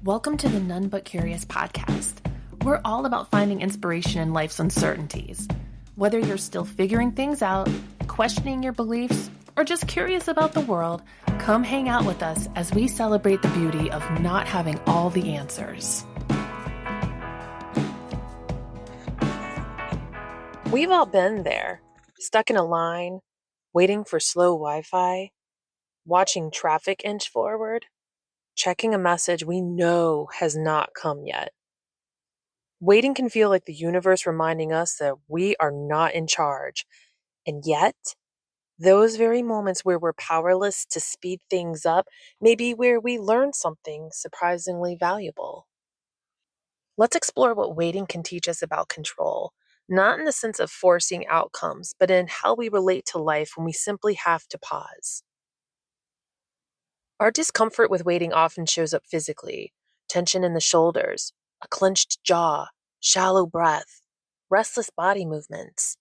Welcome to the None But Curious podcast. We're all about finding inspiration in life's uncertainties. Whether you're still figuring things out, questioning your beliefs, or just curious about the world, come hang out with us as we celebrate the beauty of not having all the answers. We've all been there, stuck in a line, waiting for slow Wi-Fi, watching traffic inch forward, checking a message we know has not come yet. Waiting can feel like the universe reminding us that we are not in charge. And yet, those very moments where we're powerless to speed things up may be where we learn something surprisingly valuable. Let's explore what waiting can teach us about control, not in the sense of forcing outcomes, but in how we relate to life when we simply have to pause. Our discomfort with waiting often shows up physically: tension in the shoulders, a clenched jaw, shallow breath, restless body movements.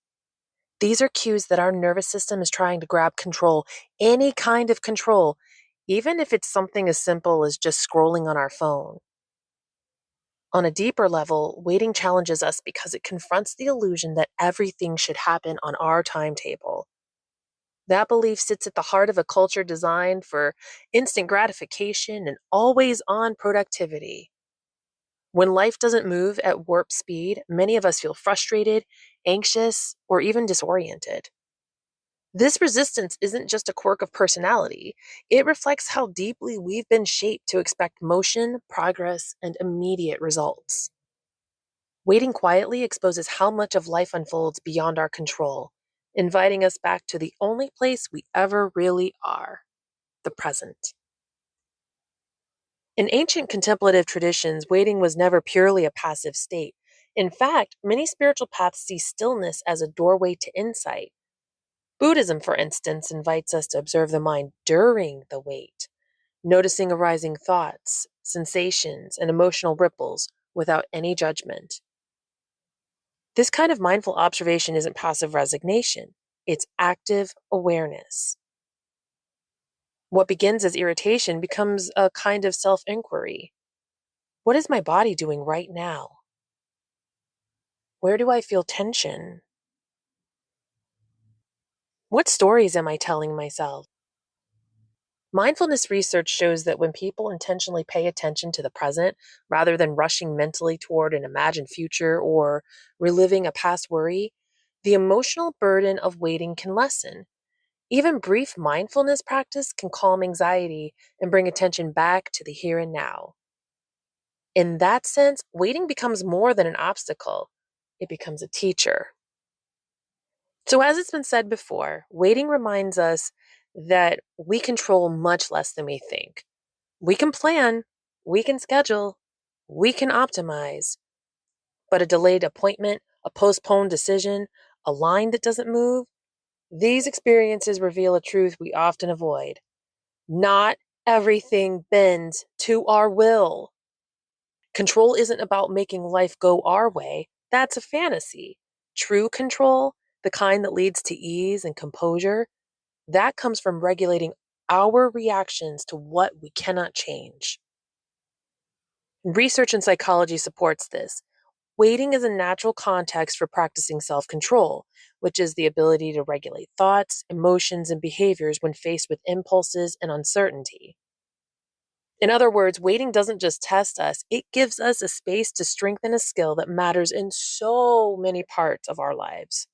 These are cues that our nervous system is trying to grab control, any kind of control, even if it's something as simple as just scrolling on our phone. On a deeper level, waiting challenges us because it confronts the illusion that everything should happen on our timetable. That belief sits at the heart of a culture designed for instant gratification and always-on productivity. When life doesn't move at warp speed, many of us feel frustrated, anxious, or even disoriented. This resistance isn't just a quirk of personality. It reflects how deeply we've been shaped to expect motion, progress, and immediate results. Waiting quietly exposes how much of life unfolds beyond our control, inviting us back to the only place we ever really are, the present. In ancient contemplative traditions, waiting was never purely a passive state. In fact, many spiritual paths see stillness as a doorway to insight. Buddhism, for instance, invites us to observe the mind during the wait, noticing arising thoughts, sensations, and emotional ripples without any judgment. This kind of mindful observation isn't passive resignation, it's active awareness. What begins as irritation becomes a kind of self-inquiry. What is my body doing right now? Where do I feel tension? What stories am I telling myself? Mindfulness research shows that when people intentionally pay attention to the present, rather than rushing mentally toward an imagined future or reliving a past worry, the emotional burden of waiting can lessen. Even brief mindfulness practice can calm anxiety and bring attention back to the here and now. In that sense, waiting becomes more than an obstacle. It becomes a teacher. So as it's been said before, waiting reminds us that we control much less than we think. We can plan, we can schedule, we can optimize, but a delayed appointment, a postponed decision, a line that doesn't move, these experiences reveal a truth we often avoid. Not everything bends to our will. Control isn't about making life go our way. That's a fantasy. True control, the kind that leads to ease and composure, that comes from regulating our reactions to what we cannot change. Research in psychology supports this. Waiting is a natural context for practicing self-control, which is the ability to regulate thoughts, emotions, and behaviors when faced with impulses and uncertainty. In other words, waiting doesn't just test us, it gives us a space to strengthen a skill that matters in so many parts of our lives.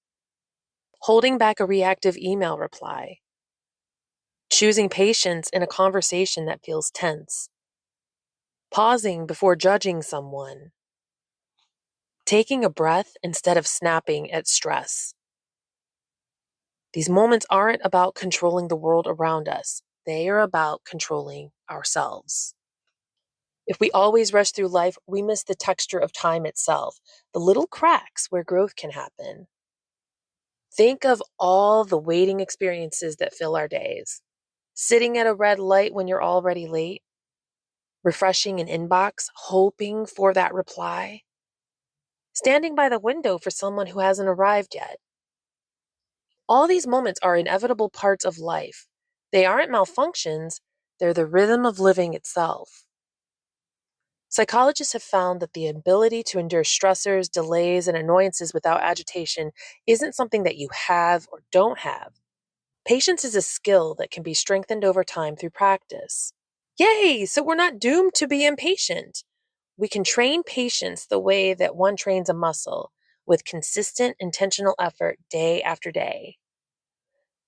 Holding back a reactive email reply, choosing patience in a conversation that feels tense, pausing before judging someone, taking a breath instead of snapping at stress. These moments aren't about controlling the world around us. They are about controlling ourselves. If we always rush through life, we miss the texture of time itself, the little cracks where growth can happen. Think of all the waiting experiences that fill our days. Sitting at a red light when you're already late, refreshing an inbox, hoping for that reply, standing by the window for someone who hasn't arrived yet. All these moments are inevitable parts of life. They aren't malfunctions, they're the rhythm of living itself. Psychologists have found that the ability to endure stressors, delays, and annoyances without agitation isn't something that you have or don't have. Patience is a skill that can be strengthened over time through practice. Yay! So we're not doomed to be impatient. We can train patience the way that one trains a muscle, with consistent, intentional effort day after day.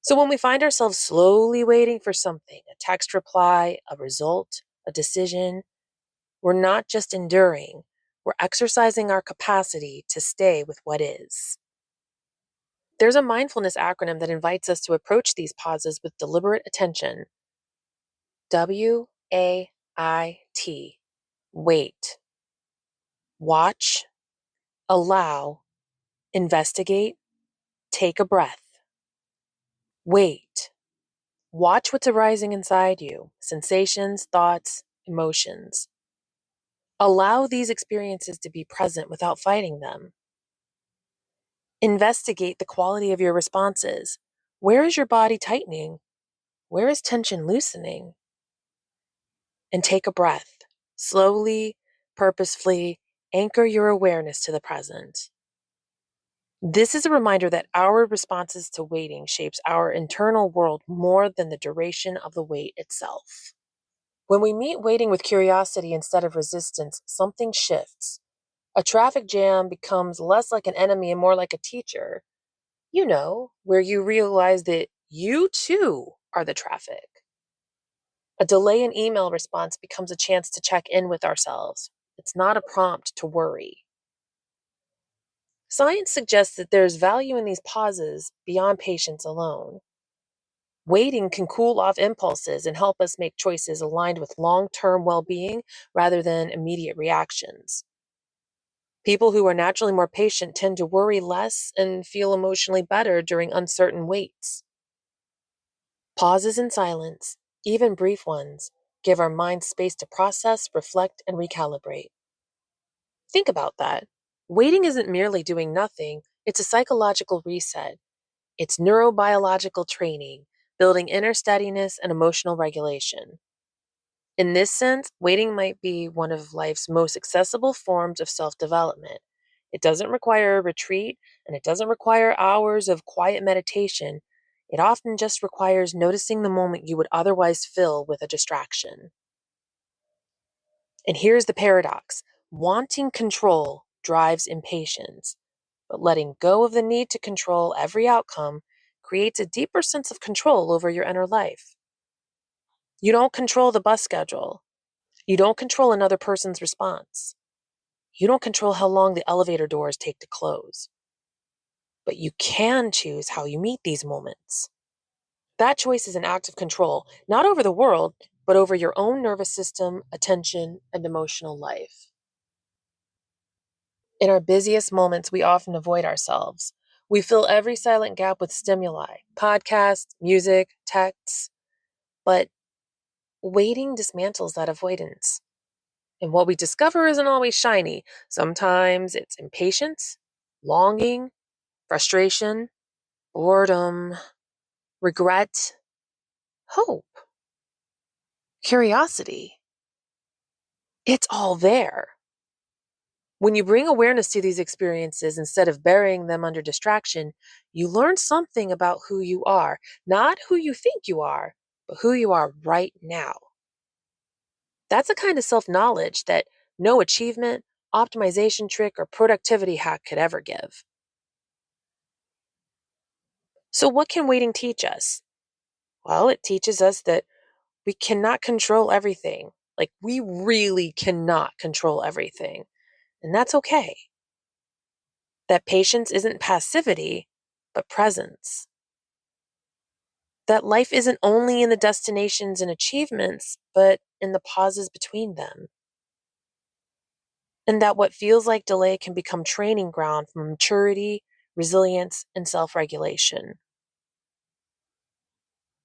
So when we find ourselves slowly waiting for something, a text reply, a result, a decision, we're not just enduring, we're exercising our capacity to stay with what is. There's a mindfulness acronym that invites us to approach these pauses with deliberate attention. W.A.I.T. Wait. Watch. Allow. Investigate. Take a breath. Wait. Watch what's arising inside you, sensations, thoughts, emotions. Allow these experiences to be present without fighting them. Investigate the quality of your responses. Where is your body tightening? Where is tension loosening? And take a breath. Slowly, purposefully, anchor your awareness to the present. This is a reminder that our responses to waiting shapes our internal world more than the duration of the wait itself. When we meet waiting with curiosity instead of resistance, something shifts. A traffic jam becomes less like an enemy and more like a teacher. Where you realize that you too are the traffic. A delay in email response becomes a chance to check in with ourselves. It's not a prompt to worry. Science suggests that there's value in these pauses beyond patience alone. Waiting can cool off impulses and help us make choices aligned with long-term well-being rather than immediate reactions. People who are naturally more patient tend to worry less and feel emotionally better during uncertain waits. Pauses in silence, even brief ones, give our minds space to process, reflect, and recalibrate. Think about that. Waiting isn't merely doing nothing, it's a psychological reset. It's neurobiological training, building inner steadiness and emotional regulation. In this sense, waiting might be one of life's most accessible forms of self-development. It doesn't require a retreat, and it doesn't require hours of quiet meditation. It often just requires noticing the moment you would otherwise fill with a distraction. And here's the paradox. Wanting control drives impatience, but letting go of the need to control every outcome creates a deeper sense of control over your inner life. You don't control the bus schedule. You don't control another person's response. You don't control how long the elevator doors take to close. But you can choose how you meet these moments. That choice is an act of control, not over the world, but over your own nervous system, attention, and emotional life. In our busiest moments, we often avoid ourselves. We fill every silent gap with stimuli, podcasts, music, texts, but waiting dismantles that avoidance. And what we discover isn't always shiny. Sometimes it's impatience, longing, frustration, boredom, regret, hope, curiosity. It's all there. When you bring awareness to these experiences instead of burying them under distraction, you learn something about who you are, not who you think you are, but who you are right now. That's a kind of self-knowledge that no achievement, optimization trick, or productivity hack could ever give. So what can waiting teach us? Well, it teaches us that we cannot control everything. Like, we really cannot control everything. And that's okay. That patience isn't passivity, but presence. That life isn't only in the destinations and achievements, but in the pauses between them. And that what feels like delay can become training ground for maturity, resilience, and self-regulation.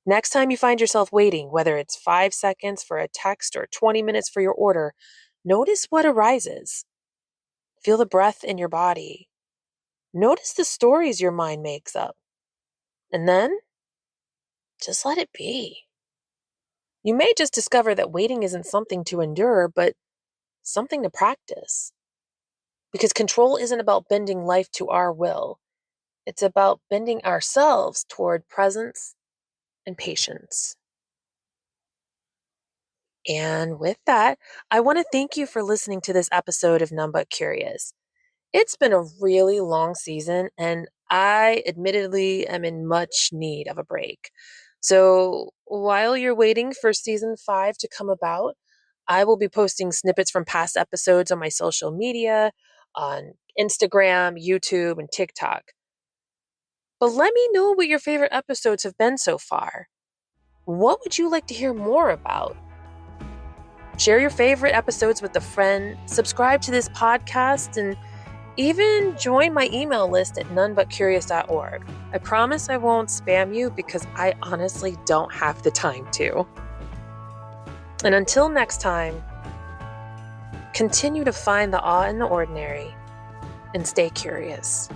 Next time you find yourself waiting, whether it's 5 seconds for a text or 20 minutes for your order, notice what arises. Feel the breath in your body. Notice the stories your mind makes up. And then, just let it be. You may just discover that waiting isn't something to endure, but something to practice. Because control isn't about bending life to our will, it's about bending ourselves toward presence and patience. And with that, I want to thank you for listening to this episode of None But Curious. It's been a really long season, and I admittedly am in much need of a break. So while you're waiting for season 5 to come about, I will be posting snippets from past episodes on my social media, on Instagram, YouTube, and TikTok. But let me know what your favorite episodes have been so far. What would you like to hear more about? Share your favorite episodes with a friend, subscribe to this podcast, and even join my email list at nonebutcurious.org. I promise I won't spam you because I honestly don't have the time to. And until next time, continue to find the awe in the ordinary and stay curious.